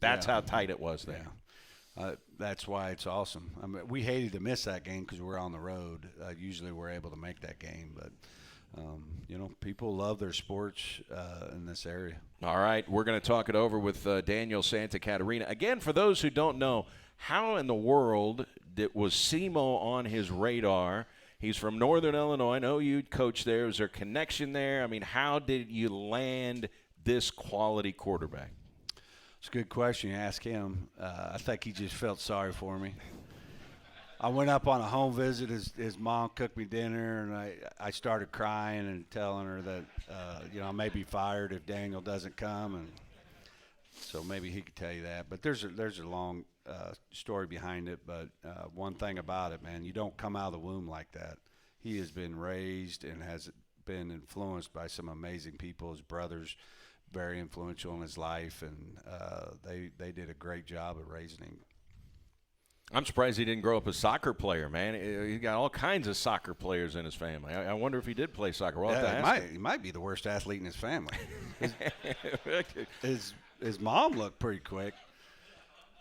That's how tight it was there. That's why it's awesome. I mean, we hated to miss that game because we're on the road. Usually we're able to make that game, but people love their sports in this area. All right, we're going to talk it over with Daniel Santa Catarina. Again, for those who don't know, how in the world was SEMO on his radar? He's from Northern Illinois. I know you coached there. Was there a connection there? I mean, how did you land this quality quarterback? It's a good question. You ask him. I think he just felt sorry for me. I went up on a home visit. His mom cooked me dinner, and I started crying and telling her that, I may be fired if Daniel doesn't come. And so maybe he could tell you that. But there's a long story behind it. But one thing about it, man, you don't come out of the womb like that. He has been raised and has been influenced by some amazing people. His brothers, very influential in his life, and they did a great job of raising him. I'm surprised he didn't grow up a soccer player, man. He's got all kinds of soccer players in his family. I wonder if he did play soccer. We'll have to ask him. He might be the worst athlete in his family. His mom looked pretty quick.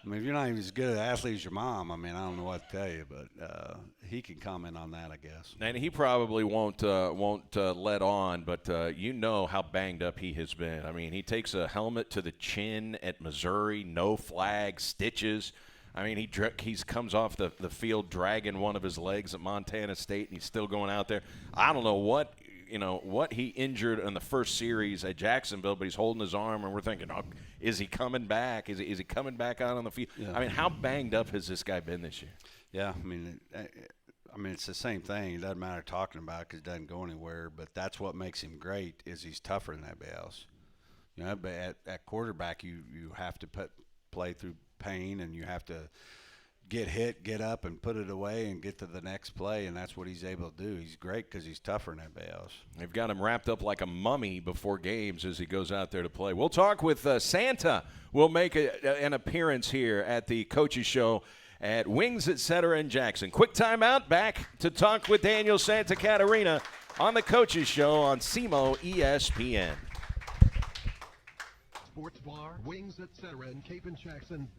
I mean, if you're not even as good an athlete as your mom, I mean, I don't know what to tell you, but he can comment on that, I guess. And he probably won't let on, but you know how banged up he has been. I mean, he takes a helmet to the chin at Missouri, no flag, stitches. I mean, he comes off the field dragging one of his legs at Montana State, and he's still going out there. I don't know what he injured in the first series at Jacksonville, but he's holding his arm, and we're thinking, oh, is he coming back? Is he coming back out on the field? Yeah. I mean, how banged up has this guy been this year? Yeah, I mean, it's the same thing. It doesn't matter talking about it because it doesn't go anywhere, but that's what makes him great is he's tougher than everybody else. But at quarterback, you have to play through pain, and you have to get hit, get up, and put it away and get to the next play, and that's what he's able to do. He's great because he's tougher than everybody else. They've got him wrapped up like a mummy before games as he goes out there to play. We'll talk with Santa. We'll make an appearance here at the Coaches Show at Wings Etc. in Jackson. Quick timeout, back to talk with Daniel Santa Catarina on the Coaches Show on SEMO ESPN. Sports Bar, Wings Etc. in Cape and Jackson.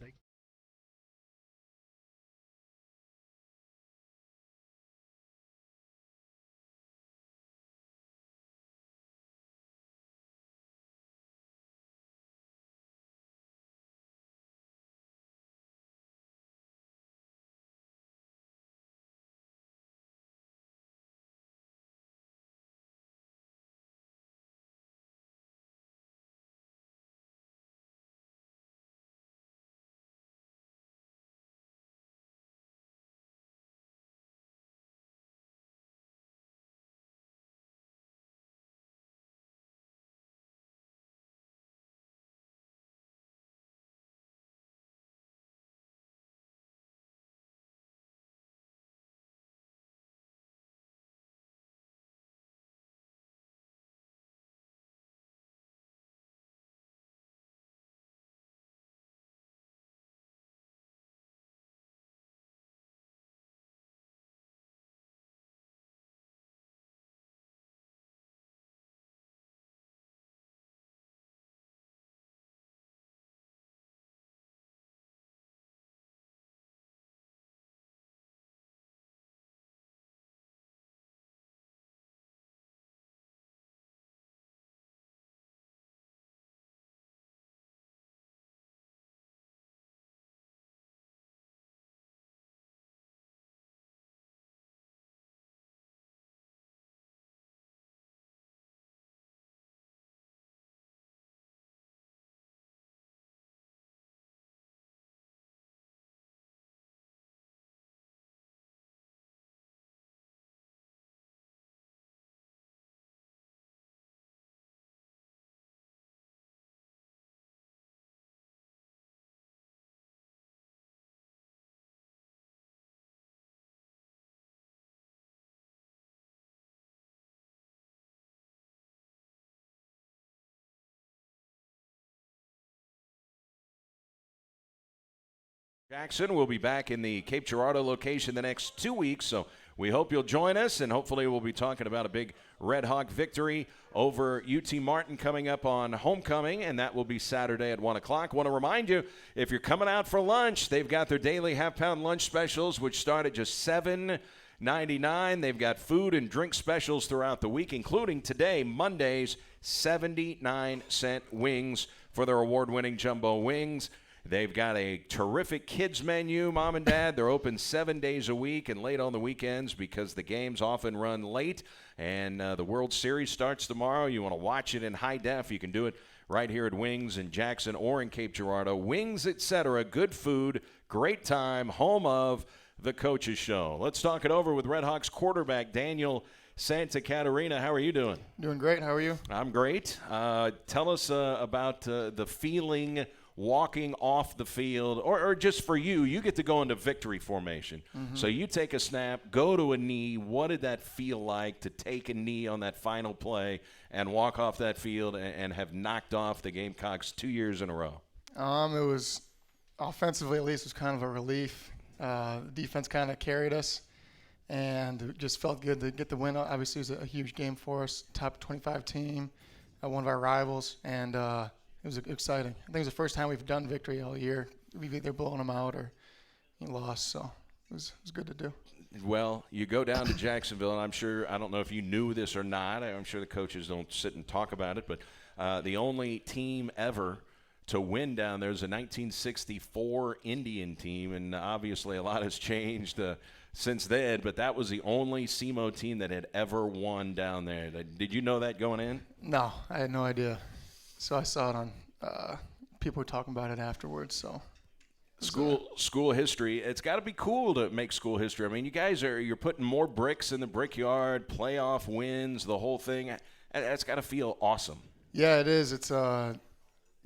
Jackson will be back in the Cape Girardeau location the next 2 weeks, so we hope you'll join us, and hopefully we'll be talking about a big Red Hawk victory over UT Martin coming up on homecoming, and that will be Saturday at 1 o'clock. Want to remind you, if you're coming out for lunch, they've got their daily half-pound lunch specials, which start at just $7.99. They've got food and drink specials throughout the week, including today, Monday's 79-cent wings for their award-winning jumbo wings. They've got a terrific kids menu, Mom and Dad. They're open 7 days a week and late on the weekends because the games often run late. And the World Series starts tomorrow. You want to watch it in high def, you can do it right here at Wings in Jackson or in Cape Girardeau. Wings, etc. Good food, great time, home of the Coaches Show. Let's talk it over with Red Hawks quarterback Daniel Santa Catarina. How are you doing? Doing great. How are you? I'm great. Tell us about the feeling walking off the field, or just for you, you get to go into victory formation. So you take a snap, go to a knee. What did that feel like to take a knee on that final play and walk off that field and have knocked off the Gamecocks 2 years in a row? It was, offensively at least, was kind of a relief. The defense kind of carried us, and it just felt good to get the win. Obviously, it was a huge game for us, top 25 team, one of our rivals, and it was exciting. I think it was the first time we've done victory all year. We've either blown them out or lost, so it was good to do. Well, you go down to Jacksonville, and I don't know if you knew this or not. I'm sure the coaches don't sit and talk about it, but the only team ever to win down there is a 1964 Indian team, and obviously a lot has changed since then, but that was the only SEMO team that had ever won down there. Did you know that going in? No, I had no idea. So I saw it on people were talking about it afterwards. So school history. It's got to be cool to make school history. I mean, you guys you're putting more bricks in the brickyard, playoff wins, the whole thing. That's got to feel awesome. Yeah, it is. It's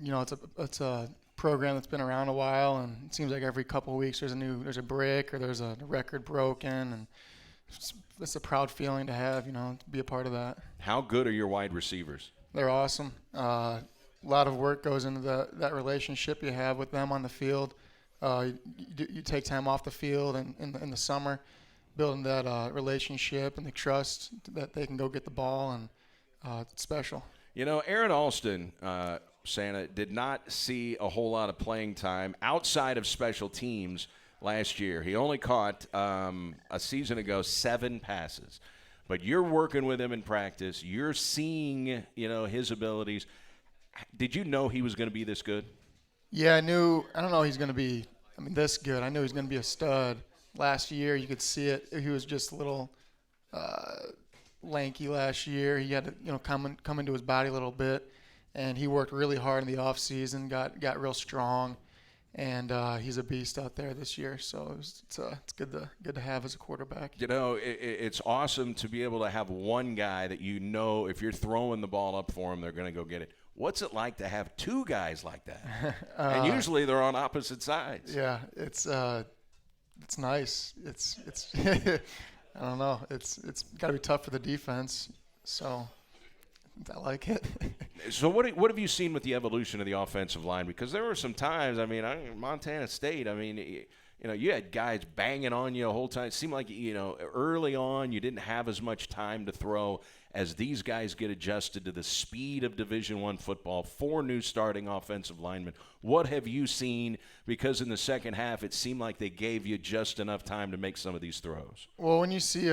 it's a program that's been around a while, and it seems like every couple of weeks there's a brick or there's a record broken, and it's a proud feeling to have, to be a part of that. How good are your wide receivers? They're awesome. A lot of work goes into that relationship you have with them on the field. You take time off the field and in the summer, building that relationship and the trust that they can go get the ball, and it's special. Aaron Alston, Santa, did not see a whole lot of playing time outside of special teams last year. He only caught, a season ago, 7 passes. But you're working with him in practice. You're seeing, his abilities. Did you know he was going to be this good? Yeah, I don't know he's going to be, this good. I knew he was going to be a stud. Last year, you could see it. He was just a little lanky last year. He had to, come into his body a little bit. And he worked really hard in the offseason, got real strong. And he's a beast out there this year, so it's good to have as a quarterback. It's awesome to be able to have one guy that if you're throwing the ball up for him, they're going to go get it. What's it like to have 2 guys like that? And usually they're on opposite sides. Yeah, it's nice. It's I don't know. It's got to be tough for the defense. So I like it. So what have you seen with the evolution of the offensive line? Because there were some times, Montana State, you had guys banging on you the whole time. It seemed like, early on you didn't have as much time to throw as these guys get adjusted to the speed of Division I football. 4 new starting offensive linemen. What have you seen? Because in the second half it seemed like they gave you just enough time to make some of these throws. Well, when you see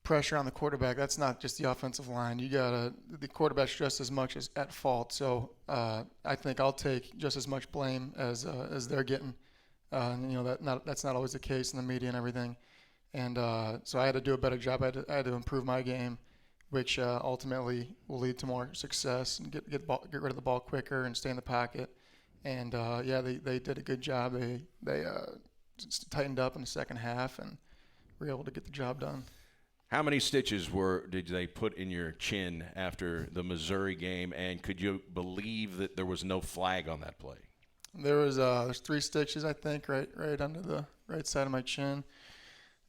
pressure on the quarterback, that's not just the offensive line. The quarterback's just as much as at fault. So I think I'll take just as much blame as they're getting. That's not always the case in the media and everything. And so I had to do a better job. I had to improve my game, which ultimately will lead to more success and get rid of the ball quicker and stay in the pocket. And they did a good job. They tightened up in the second half and were able to get the job done. How many stitches did they put in your chin after the Missouri game, and could you believe that there was no flag on that play? There's 3 stitches, I think, right under the right side of my chin.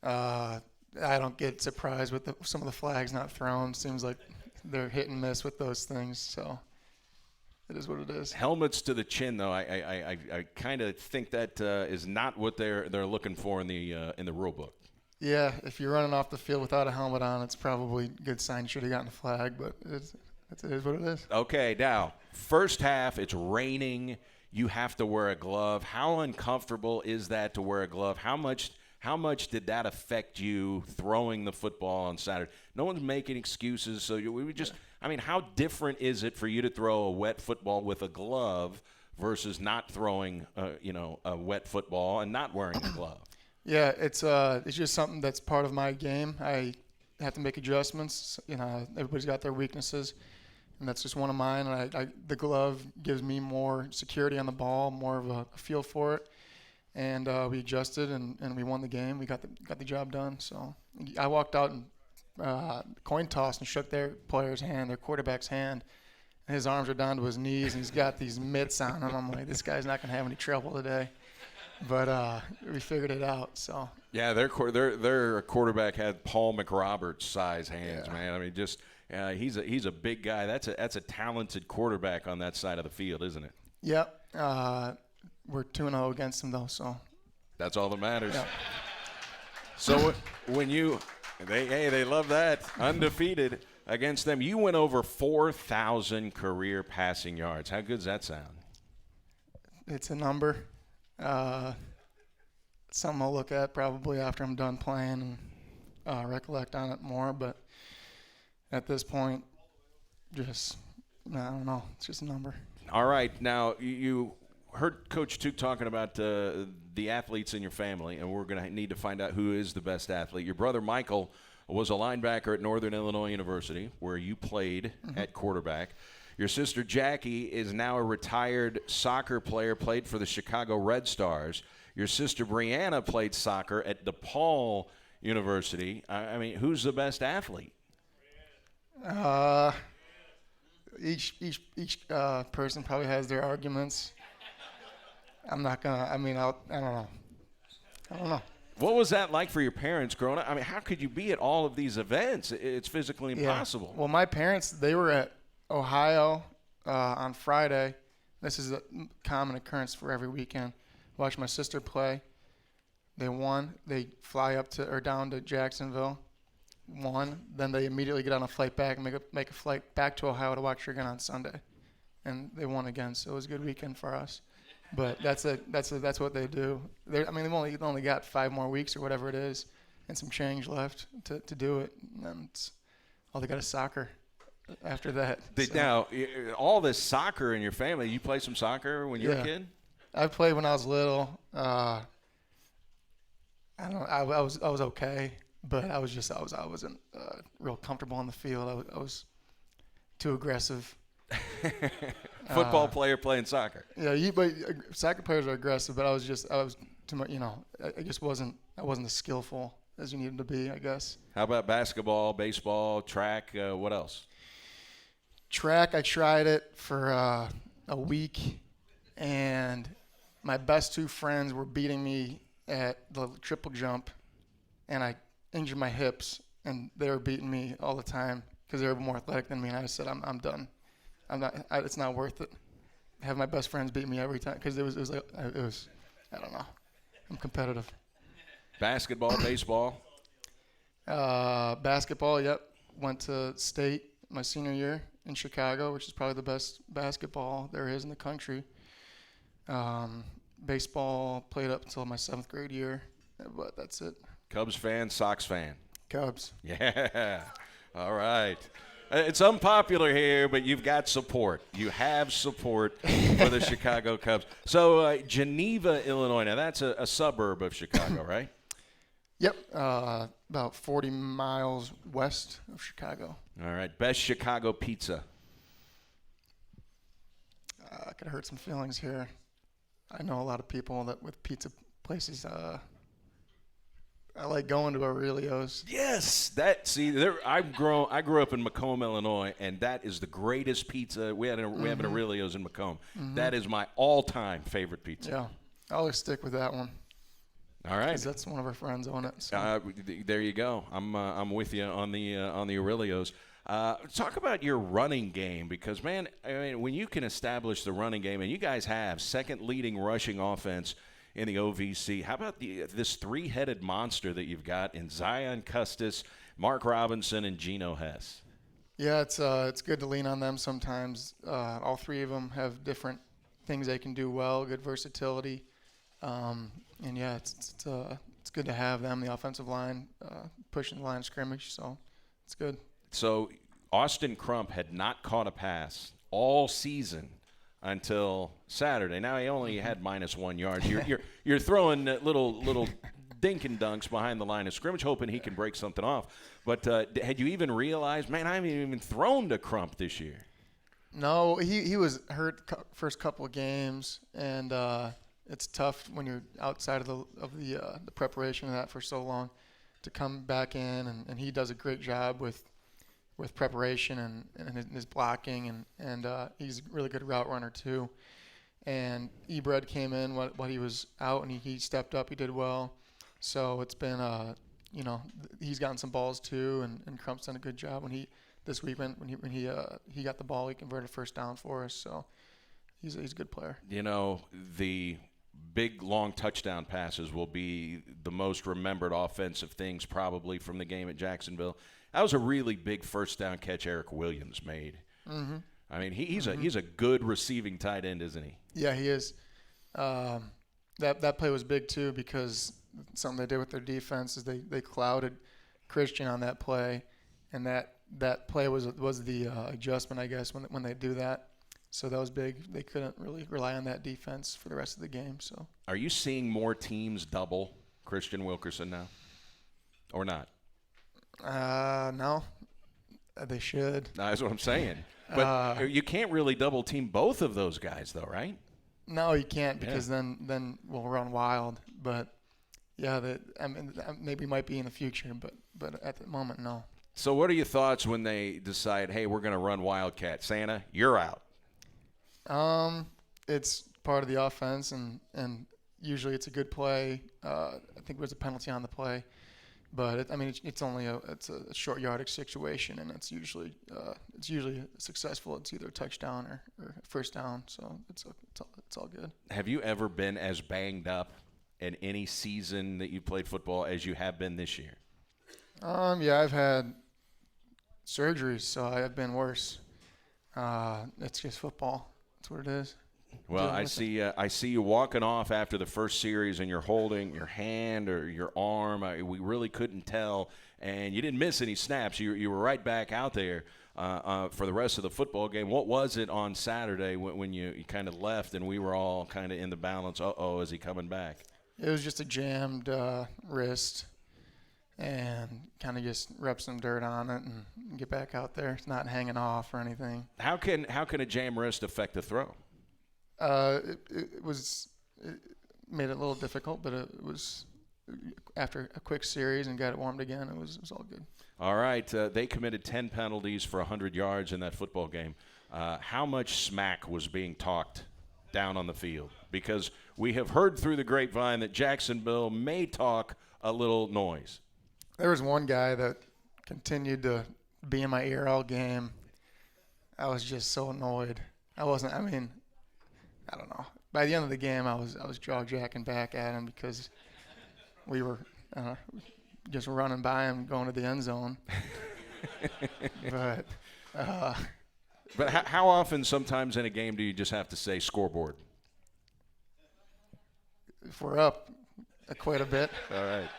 I don't get surprised with some of the flags not thrown. Seems like they're hit and miss with those things, so it is what it is. Helmets to the chin, though, I kind of think that is not what they're looking for in the rule book. Yeah, if you're running off the field without a helmet on, it's probably a good sign you should have gotten a flag, but it is what it is. Okay, now, first half, it's raining. You have to wear a glove. How uncomfortable is that to wear a glove? How much did that affect you throwing the football on Saturday? No one's making excuses, so we would just – I mean, how different is it for you to throw a wet football with a glove versus not throwing, a wet football and not wearing a glove? Yeah, it's just something that's part of my game. I have to make adjustments. Everybody's got their weaknesses, and that's just one of mine. And the glove gives me more security on the ball, more of a feel for it. And we adjusted, and we won the game. We got the job done. So I walked out and coin tossed and shook their player's hand, their quarterback's hand. And his arms are down to his knees, and he's got these mitts on him. I'm like, this guy's not going to have any trouble today. But we figured it out. So yeah, their quarterback had Paul McRoberts size hands, man. I mean, just he's a big guy. That's a talented quarterback on that side of the field, isn't it? Yep. We're 2-0 against him though, so that's all that matters. Yep. So when they love that, undefeated against them, you went over 4,000 career passing yards. How good does that sound? It's a number. Something I'll look at probably after I'm done playing and recollect on it more. But at this point, I don't know. It's just a number. All right. Now, you heard Coach Tuke talking about the athletes in your family, and we're going to need to find out who is the best athlete. Your brother Michael was a linebacker at Northern Illinois University, where you played at quarterback. Your sister Jackie is now a retired soccer player, played for the Chicago Red Stars. Your sister Brianna played soccer at DePaul University. I mean, who's the best athlete? Each person probably has their arguments. I'm not gonna. I mean, I don't know. What was that like for your parents growing up? I mean, how could you be at all of these events? It's physically impossible. Yeah. Well, my parents, they were at Ohio on Friday. This is a common occurrence for every weekend. Watch my sister play. They won. They fly down to Jacksonville. Won. Then they immediately get on a flight back and make a flight back to Ohio to watch her again on Sunday, and they won again. So it was a good weekend for us. But that's what they do. They've only got 5 more weeks or whatever it is, and some change left to do it. And all they got is soccer after that. Now, all this soccer in your family, you play some soccer when you were a kid? I played when I was little. I don't know. I was okay, but I wasn't real comfortable on the field. I was too aggressive. Football player playing soccer. Yeah, but soccer players are aggressive, but I was too much. I wasn't as skillful as you needed to be, I guess. How about basketball, baseball, track? What else? Track, I tried it for a week, and my best 2 friends were beating me at the triple jump, and I injured my hips, and they were beating me all the time because they were more athletic than me, and I just said, I'm done. It's not worth it. Have my best friends beat me every time because it was I don't know. I'm competitive. Basketball, baseball? Basketball, yep. Went to state my senior year in Chicago, which is probably the best basketball there is in the country. Baseball played up until my 7th grade year, but that's it. Cubs fan, Sox fan? Cubs. Yeah. All right. It's unpopular here, but you've got support. You have support for the Chicago Cubs. So Geneva, Illinois, now that's a suburb of Chicago, right? Yep, about 40 miles west of Chicago. All right. Best Chicago pizza? I could hurt some feelings here. I know a lot of people that with pizza places. I like going to Aurelio's. Yes, I grew up in Macomb, Illinois, and that is the greatest pizza. We have an Aurelio's in Macomb. Mm-hmm. That is my all-time favorite pizza. Yeah, I'll stick with that one. All right, 'cause that's one of our friends on it. So. There you go. I'm with you on the Aurelio's. Talk about your running game because, man, I mean, when you can establish the running game, and you guys have second leading rushing offense in the OVC. How about this three-headed monster that you've got in Zion Custis, Mark Robinson, and Geno Hess? Yeah, it's good to lean on them sometimes. All three of them have different things they can do well, good versatility. And yeah, it's good to have them, the offensive line, pushing the line of scrimmage. So it's good. So Austin Crump had not caught a pass all season until Saturday. Now he only had -1 yard. You're throwing little dink and dunks behind the line of scrimmage, hoping he can break something off. But had you even realized, man, I haven't even thrown to Crump this year? No, he was hurt first couple of games, and it's tough when you're outside of the preparation of that for so long to come back in, and he does a great job with preparation and his blocking, and he's a really good route runner too. And Ebred came in while he was out, and he stepped up. He did well. So it's been, he's gotten some balls too, and Crump's done a good job. This week when he got the ball, he converted first down for us. So he's a good player. The big long touchdown passes will be the most remembered offensive things probably from the game at Jacksonville. That was a really big first down catch Eric Williams made. Mm-hmm. I mean, he's a good receiving tight end, isn't he? Yeah, he is. That play was big too because something they did with their defense is they clouded Christian on that play, and that play was the adjustment, I guess, when they do that. So that was big. They couldn't really rely on that defense for the rest of the game. So, are you seeing more teams double Christian Wilkerson now, or not? No, they should. That's what I'm saying. But you can't really double team both of those guys, though, right? No, you can't because then we'll run wild. But yeah, that maybe might be in the future, but at the moment, no. So what are your thoughts when they decide, hey, we're going to run Wildcat? Santa, you're out. It's part of the offense, and usually it's a good play. I think there's a penalty on the play, but it's only a short yardage situation, and it's usually successful. It's either a touchdown or first down, so it's all good. Have you ever been as banged up in any season that you played football as you have been this year? Yeah, I've had surgeries, so I've been worse. It's just football. That's what it is. Well, I see you walking off after the first series, and you're holding your hand or your arm. We really couldn't tell, and you didn't miss any snaps. You were right back out there for the rest of the football game. What was it on Saturday when you kind of left, and we were all kind of in the balance? Is he coming back? It was just a jammed wrist, and kind of just rub some dirt on it and get back out there. It's not hanging off or anything. How can a jam wrist affect a throw? It made it a little difficult, but it was after a quick series and got it warmed again. It was all good. All right, they committed 10 penalties for 100 yards in that football game. How much smack was being talked down on the field? Because we have heard through the grapevine that Jacksonville may talk a little noise. There was one guy that continued to be in my ear all game. I was just so annoyed. I don't know. By the end of the game, I was jaw-jacking back at him because we were just running by him going to the end zone. But how often sometimes in a game do you just have to say scoreboard? If we're up quite a bit. All right.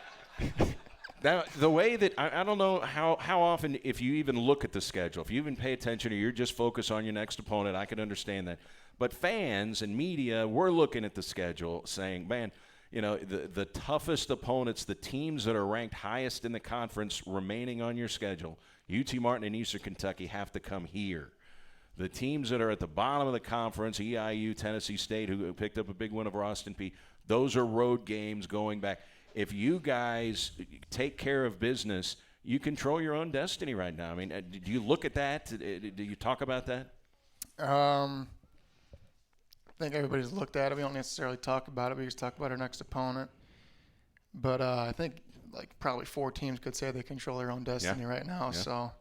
Now, the way that I don't know how often, if you even look at the schedule, if you even pay attention or you're just focused on your next opponent, I can understand that. But fans and media, we're looking at the schedule saying, man, the toughest opponents, the teams that are ranked highest in the conference remaining on your schedule, UT Martin and Eastern Kentucky, have to come here. The teams that are at the bottom of the conference, EIU, Tennessee State, who picked up a big win over Austin Peay, those are road games going back. If you guys take care of business, you control your own destiny right now. I mean, do you look at that? Do you talk about that? I think everybody's looked at it. We don't necessarily talk about it. We just talk about our next opponent. But I think probably 4 teams could say they control their own destiny right now. Yeah. So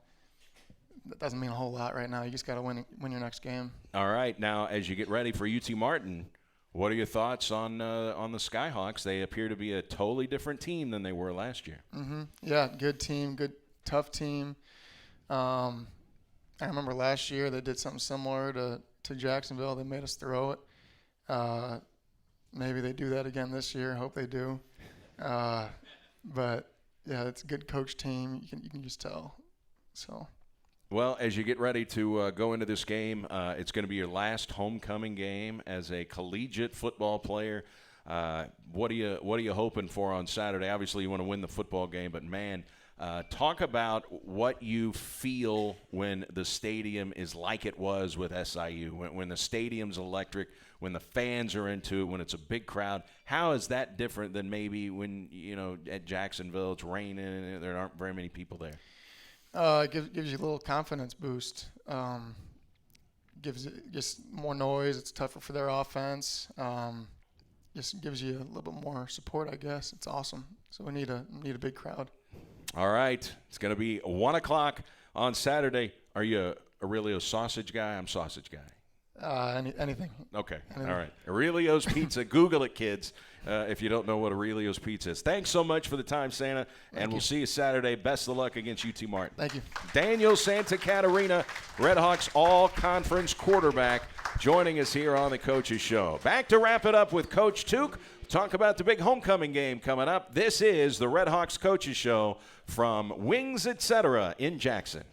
that doesn't mean a whole lot right now. You just got to win your next game. All right. Now, as you get ready for UT Martin, What are your thoughts on the Skyhawks? They appear to be a totally different team than they were last year. Yeah, good team, good tough team. I remember last year they did something similar to Jacksonville. They made us throw it. Maybe they do that again this year. I hope they do. But yeah, it's a good coach team. You can just tell. So. Well, as you get ready to go into this game, it's going to be your last homecoming game as a collegiate football player. What are you hoping for on Saturday? Obviously, you want to win the football game, but man, talk about what you feel when the stadium is like it was with SIU. When the stadium's electric, when the fans are into it, when it's a big crowd. How is that different than maybe when at Jacksonville it's raining and there aren't very many people there? It gives you a little confidence boost. Gives it just more noise. It's tougher for their offense. Just gives you a little bit more support, I guess. It's awesome. So we need a big crowd. All right. It's going to be 1 o'clock on Saturday. Are you a Aurelio's sausage guy? I'm sausage guy. Anything. Okay. Anything. All right. Aurelio's Pizza. Google it, kids, if you don't know what Aurelio's Pizza is. Thanks so much for the time, Santa, and we'll see you Saturday. Best of luck against UT Martin. Thank you. Daniel Santa Catarina, Redhawks all-conference quarterback, joining us here on the Coach's Show. Back to wrap it up with Coach Took. Talk about the big homecoming game coming up. This is the Redhawks Coach's Show from Wings Etc. in Jackson.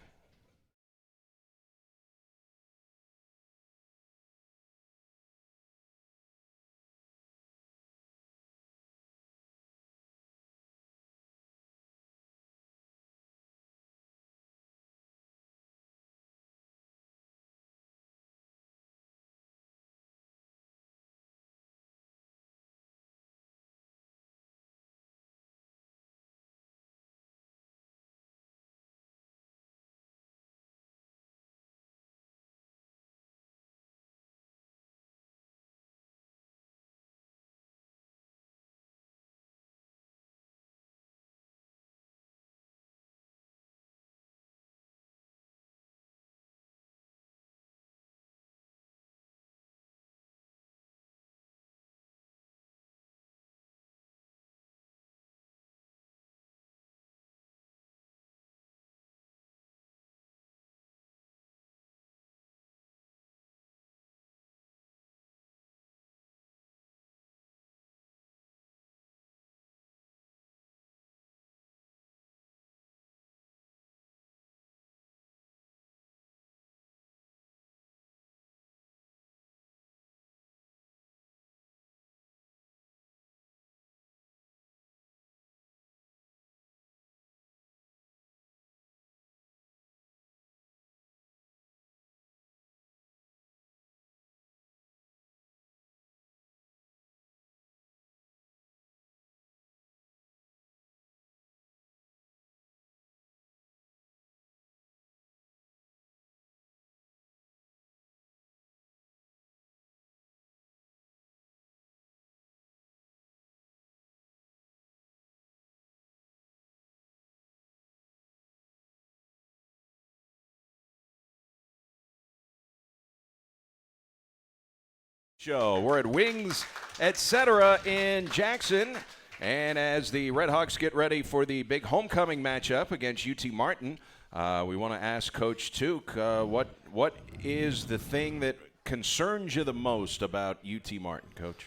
Show. We're at Wings Etc. in Jackson. And as the Redhawks get ready for the big homecoming matchup against UT Martin, we want to ask Coach Took, what is the thing that concerns you the most about UT Martin, Coach?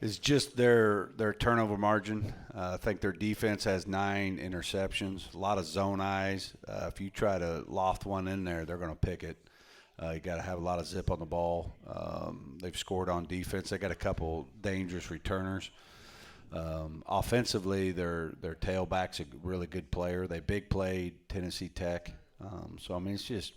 It's just their turnover margin. I think their defense has 9 interceptions, a lot of zone eyes. If you try to loft one in there, they're going to pick it. You got to have a lot of zip on the ball. They've scored on defense. They got a couple dangerous returners. Offensively, their tailback's a really good player. They big played Tennessee Tech. So, I mean, it's just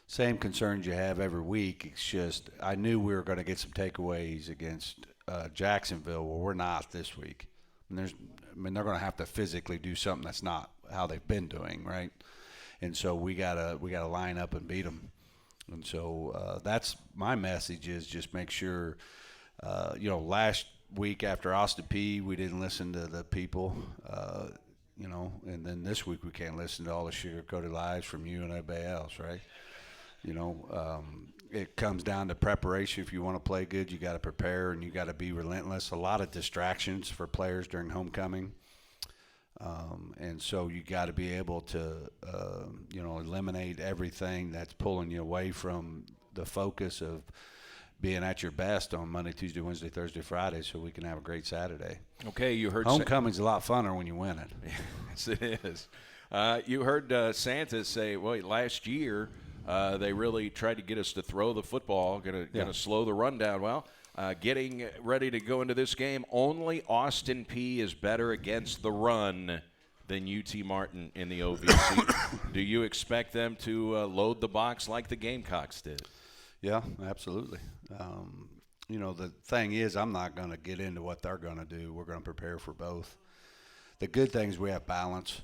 same concerns you have every week. It's just I knew we were going to get some takeaways against Jacksonville. Well, we're not this week. And they're going to have to physically do something that's not how they've been doing, right? And so we gotta line up and beat them. And so that's my message is just make sure, last week after Austin P, we didn't listen to the people, and then this week we can't listen to all the sugar-coated lies from you and everybody else, right? it comes down to preparation. If you want to play good, you got to prepare and you got to be relentless. A lot of distractions for players during homecoming. And so you got to be able to, eliminate everything that's pulling you away from the focus of being at your best on Monday, Tuesday, Wednesday, Thursday, Friday, so we can have a great Saturday. Okay, you heard homecoming's a lot funner when you win it. Yes, it is. You heard Santa say, well, last year they really tried to get us to throw the football, gonna slow the run down. Well, getting ready to go into this game, only Austin Peay is better against the run than UT Martin in the OVC. Do you expect them to load the box like the Gamecocks did? Yeah, absolutely. The thing is, I'm not going to get into what they're going to do. We're going to prepare for both. The good thing is we have balance.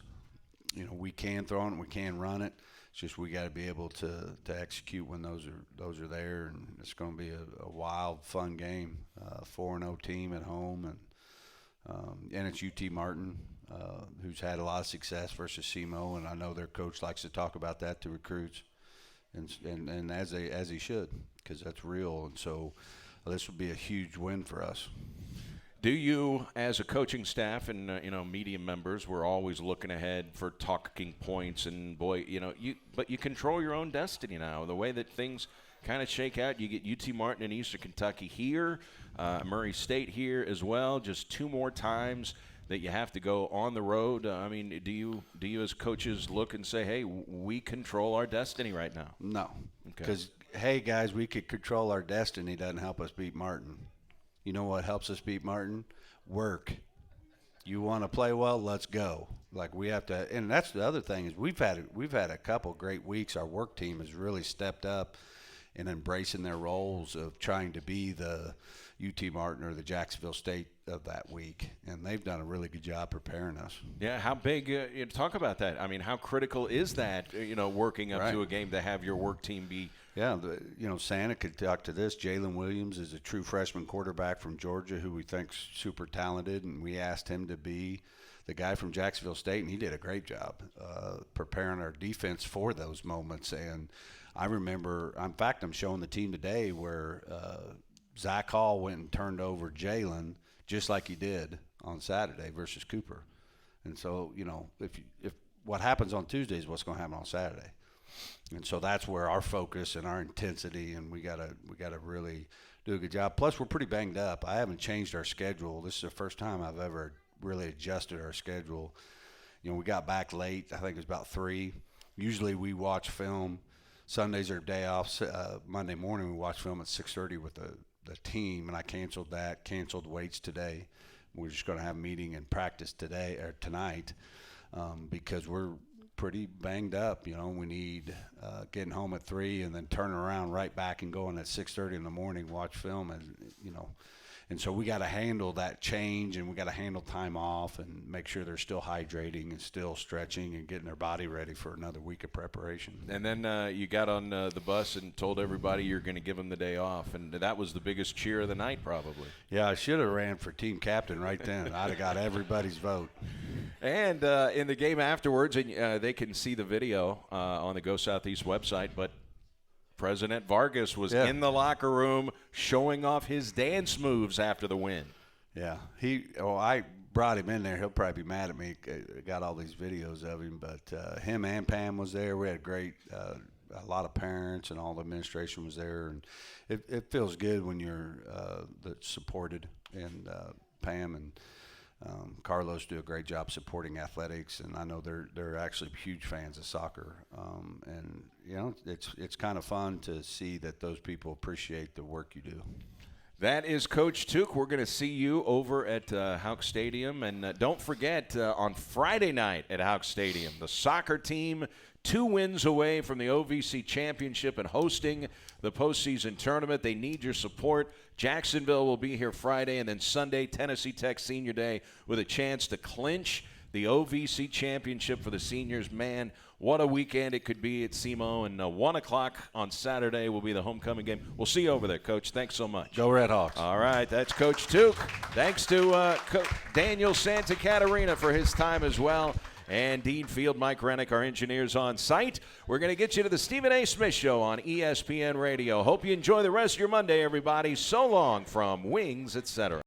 We can throw it and we can run it. It's just we got to be able to execute when those are there, and it's going to be a wild, fun game. 4-0 team at home, and it's UT Martin, who's had a lot of success versus SEMO, and I know their coach likes to talk about that to recruits. And as he should, because that's real. And so this would be a huge win for us. Do you, as a coaching staff and media members, we're always looking ahead for talking points, and boy, but you control your own destiny now. The way that things kind of shake out, you get UT Martin and Eastern Kentucky here, Murray State here as well. Just 2 more times that you have to go on the road. Do you as coaches look and say, hey, we control our destiny right now? No, because, hey, guys, we could control our destiny doesn't help us beat Martin. You know what helps us beat Martin? Work. You want to play well? Let's go. Like we have to, and that's the other thing is we've had a couple great weeks. Our work team has really stepped up in embracing their roles of trying to be the UT Martin or the Jacksonville State of that week, and they've done a really good job preparing us. Yeah, how big? Talk about that. How critical is that? Working up to a game to have your work team be. Yeah, Santa could talk to this. Jalen Williams is a true freshman quarterback from Georgia who we think's super talented, and we asked him to be the guy from Jacksonville State, and he did a great job preparing our defense for those moments. And I remember, in fact, I'm showing the team today where Zach Hall went and turned over Jalen just like he did on Saturday versus Cooper. And so, if what happens on Tuesday is what's going to happen on Saturday. And so that's where our focus and our intensity, and we gotta really do a good job. Plus, we're pretty banged up. I haven't changed our schedule. This is the first time I've ever really adjusted our schedule. We got back late. I think it was about 3. Usually we watch film. Sundays are day off. Monday morning we watch film at 6:30 with the team, and I canceled weights today. We're just going to have a meeting and practice tonight because we're pretty banged up. We need getting home at 3 and then turning around right back and going at 6:30 in the morning, watch film, and so we got to handle that change, and we got to handle time off and make sure they're still hydrating and still stretching and getting their body ready for another week of preparation. And then you got on the bus and told everybody you're going to give them the day off, and that was the biggest cheer of the night probably. Yeah, I should have ran for team captain right then. I'd have got everybody's vote. And in the game afterwards, and they can see the video on the Go Southeast website, but President Vargas was in the locker room showing off his dance moves after the win. Yeah, I brought him in there. He'll probably be mad at me. I got all these videos of him, but him and Pam was there. We had a lot of parents and all the administration was there, and it feels good when you're supported. And Pam and Carlos do a great job supporting athletics, and I know they're actually huge fans of soccer. And it's kind of fun to see that those people appreciate the work you do. That is Coach Took. We're going to see you over at Houck Stadium. And don't forget, on Friday night at Houck Stadium, the soccer team 2 wins away from the OVC championship and hosting the postseason tournament. They need your support. Jacksonville will be here Friday, and then Sunday, Tennessee Tech Senior Day with a chance to clinch the OVC championship for the seniors. Man, what a weekend it could be at SEMO. And 1 o'clock on Saturday will be the homecoming game. We'll see you over there, Coach. Thanks so much. Go Red Hawks. All right, that's Coach Took. Thanks to Daniel Santa Catarina for his time as well. and Dean Field, Mike Rennick, our engineers on site. We're going to get you to the Stephen A. Smith Show on ESPN Radio. Hope you enjoy the rest of your Monday, everybody. So long from Wings, etc.